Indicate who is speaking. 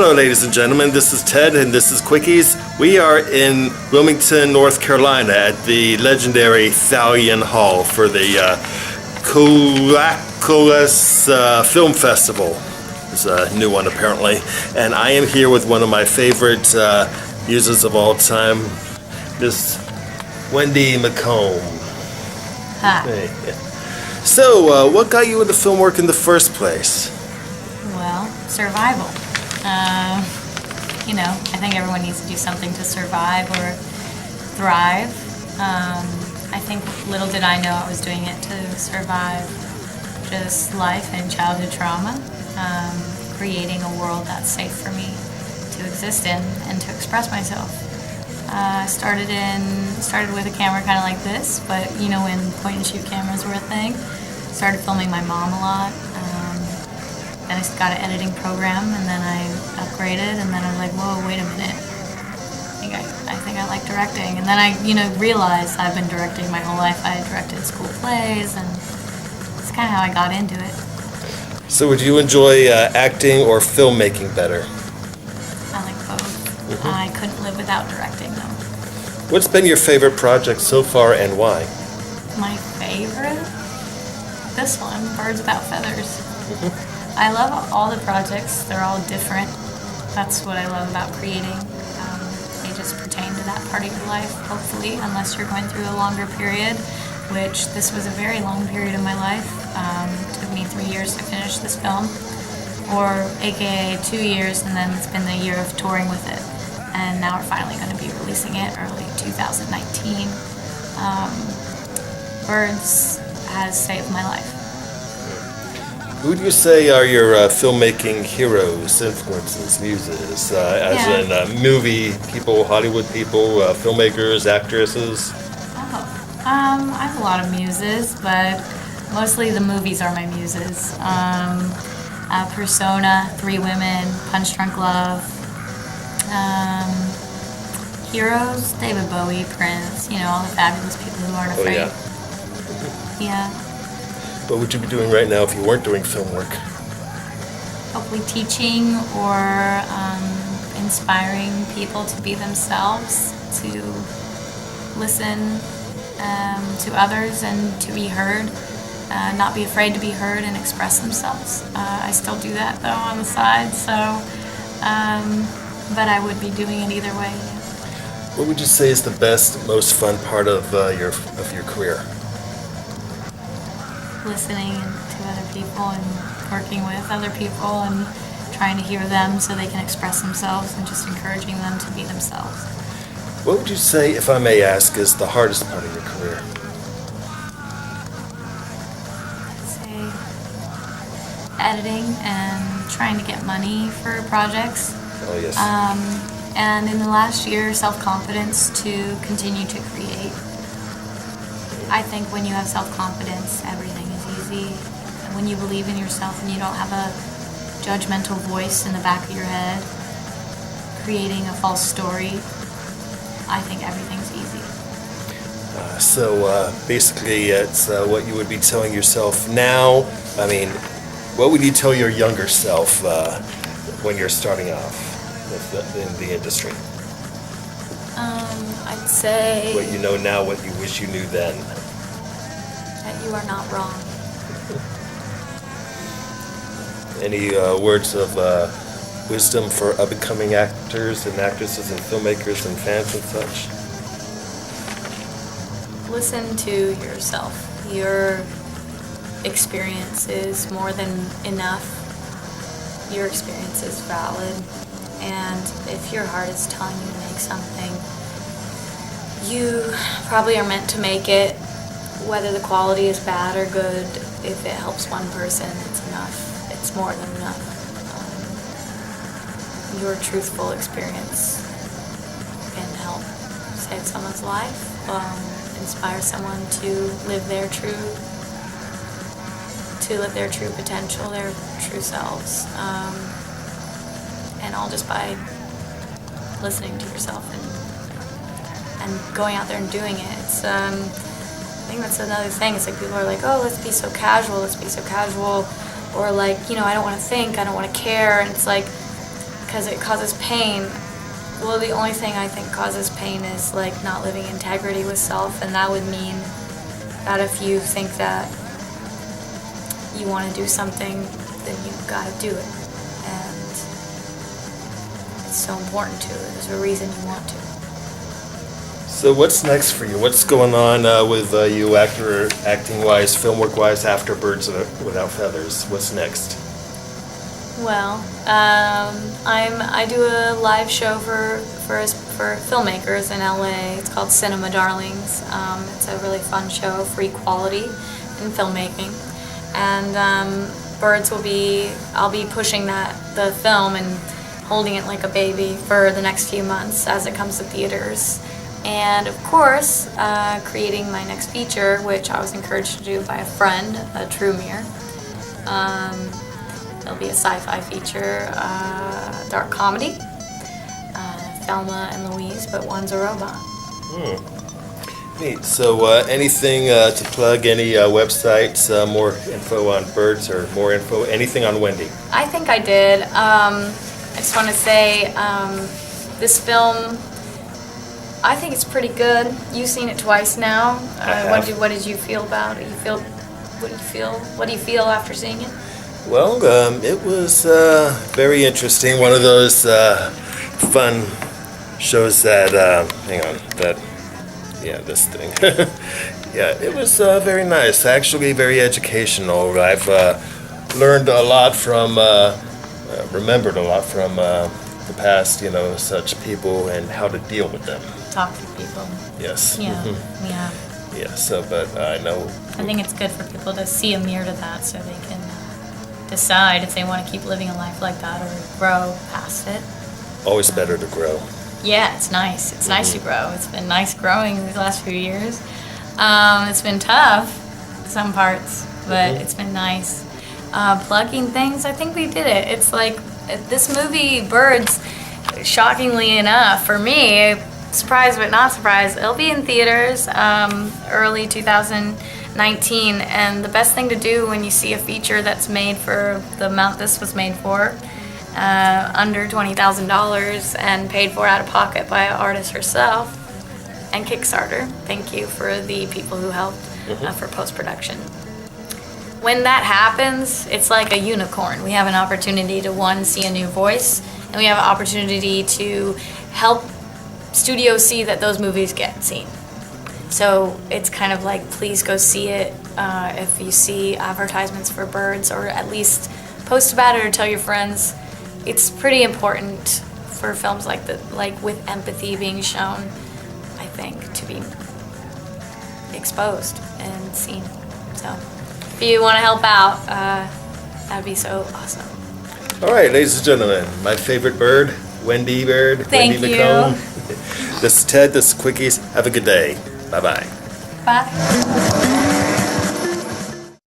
Speaker 1: Hello, ladies and gentlemen. This is Ted, and this is Quickies. We are in Wilmington, North Carolina, at the legendary Thallian Hall for the QUICKIES Film Festival. It's a new one, apparently. And I am here with one of my favorite muses of all time, Miss Wendy McColm.
Speaker 2: Hi.
Speaker 1: Hey. So, what got you into film work in the first place?
Speaker 2: Well, survival. I think everyone needs to do something to survive or thrive. I think little did I know I was doing it to survive just life and childhood trauma, creating a world that's safe for me to exist in and to express myself. I started with a camera kind of like this, but when point and shoot cameras were a thing. Started filming my mom a lot. Then I got an editing program, and then I upgraded, and then I was like, whoa, wait a minute. I think I like directing. And then I, realized I've been directing my whole life. I directed school plays, and it's kind of how I got into it.
Speaker 1: So would you enjoy acting or filmmaking better?
Speaker 2: I like both. Mm-hmm. I couldn't live without directing, though.
Speaker 1: What's been your favorite project so far, and why?
Speaker 2: My favorite? This one, Birds Without Feathers.
Speaker 1: Mm-hmm.
Speaker 2: I love all the projects. They're all different. That's what I love about creating. They just pertain to that part of your life, hopefully, unless you're going through a longer period, which this was a very long period of my life. It took me 3 years to finish this film, or AKA 2 years, and then it's been the year of touring with it. And now we're finally going to be releasing it early 2019. Birds has saved my life.
Speaker 1: Who do you say are your filmmaking heroes, influences, muses, as in movie people, Hollywood people, filmmakers, actresses?
Speaker 2: I have a lot of muses, but mostly the movies are my muses. Persona, Three Women, Punch Drunk Love. Heroes, David Bowie, Prince, all the fabulous people who aren't afraid.
Speaker 1: Oh,
Speaker 2: yeah.
Speaker 1: What would you be doing right now if you weren't doing film work?
Speaker 2: Hopefully teaching or inspiring people to be themselves, to listen to others and to be heard, not be afraid to be heard and express themselves. I still do that though on the side, so but I would be doing it either way.
Speaker 1: What would you say is the best, most fun part of your career?
Speaker 2: Listening to other people and working with other people and trying to hear them so they can express themselves and just encouraging them to be themselves.
Speaker 1: What would you say, if I may ask, is the hardest part of your career?
Speaker 2: I'd say editing and trying to get money for projects.
Speaker 1: Oh, yes.
Speaker 2: And in the last year, self-confidence to continue to create. I think when you have self-confidence, everything is easy. And when you believe in yourself and you don't have a judgmental voice in the back of your head, creating a false story, I think everything's easy.
Speaker 1: So basically, it's what you would be telling yourself now. I mean, what would you tell your younger self when you're starting off in the industry?
Speaker 2: I'd say...
Speaker 1: What you know now, what you wish you knew then.
Speaker 2: That you are not wrong.
Speaker 1: Any words of wisdom for up-and-coming actors and actresses and filmmakers and fans and such?
Speaker 2: Listen to yourself. Your experience is more than enough. Your experience is valid. And if your heart is telling you to make something, you probably are meant to make it. Whether the quality is bad or good, if it helps one person, it's enough. It's more than enough. Your truthful experience can help save someone's life, inspire someone to live their true potential, their true selves, and all just by listening to yourself and going out there and doing it. It's I think that's another thing. It's like people are like, oh, let's be so casual, or like, I don't want to think, I don't want to care, and it's like,
Speaker 3: because it causes pain. Well, the only thing I think causes pain is like not living integrity with self, and that would mean that if you think that you want to do something, then you've got to do it. And it's so important to. There's a reason you want to.
Speaker 1: So what's next for you? What's going on with you acting-wise, film work-wise, after Birds Without Feathers? What's next?
Speaker 3: Well, I do a live show for filmmakers in LA. It's called Cinema Darlings. It's a really fun show for equality in filmmaking. And I'll be pushing the film and holding it like a baby for the next few months as it comes to theaters. And of course, creating my next feature, which I was encouraged to do by a friend, Trumir. It'll be a sci-fi feature, dark comedy, Thelma and Louise, but one's a robot.
Speaker 1: Neat. So anything to plug, any websites, more info on birds or more info, anything on Wendy?
Speaker 3: I think I did. I just want to say this film, I think it's pretty good. You've seen it twice now. What did you feel about it? What do you feel after seeing it?
Speaker 1: Well, it was very interesting. One of those fun shows that, this thing. Yeah, it was very nice. Actually, very educational. I've learned a lot from, remembered a lot from the past, such people and how to deal with them.
Speaker 2: Talk to people.
Speaker 1: Yes.
Speaker 2: Yeah.
Speaker 1: Mm-hmm.
Speaker 2: Yeah.
Speaker 1: Yeah, so, but I know.
Speaker 2: I think it's good for people to see a mirror to that so they can decide if they want to keep living a life like that or grow past it.
Speaker 1: Always better to grow.
Speaker 2: Yeah, it's nice. It's nice to grow. It's been nice growing these last few years. It's been tough, some parts, but it's been nice. Plugging things, I think we did it. It's like this movie, Birds, shockingly enough, for me, surprised but not surprised, it'll be in theaters early 2019, and the best thing to do when you see a feature that's made for the amount this was made for, under $20,000 and paid for out of pocket by an artist herself, and Kickstarter. Thank you for the people who helped for post-production. When that happens, it's like a unicorn. We have an opportunity to, one, see a new voice, and we have an opportunity to help studios see that those movies get seen. So it's kind of like, please go see it if you see advertisements for Birds, or at least post about it or tell your friends. It's pretty important for films like with empathy being shown, I think, to be exposed and seen. So if you want to help out, that'd be so awesome.
Speaker 1: All right, ladies and gentlemen, my favorite bird, Wendy Bird.
Speaker 3: Thank
Speaker 1: Wendy
Speaker 3: you.
Speaker 1: McColm. This is Ted, this is Quickies. Have a good day. Bye-bye.
Speaker 3: Bye.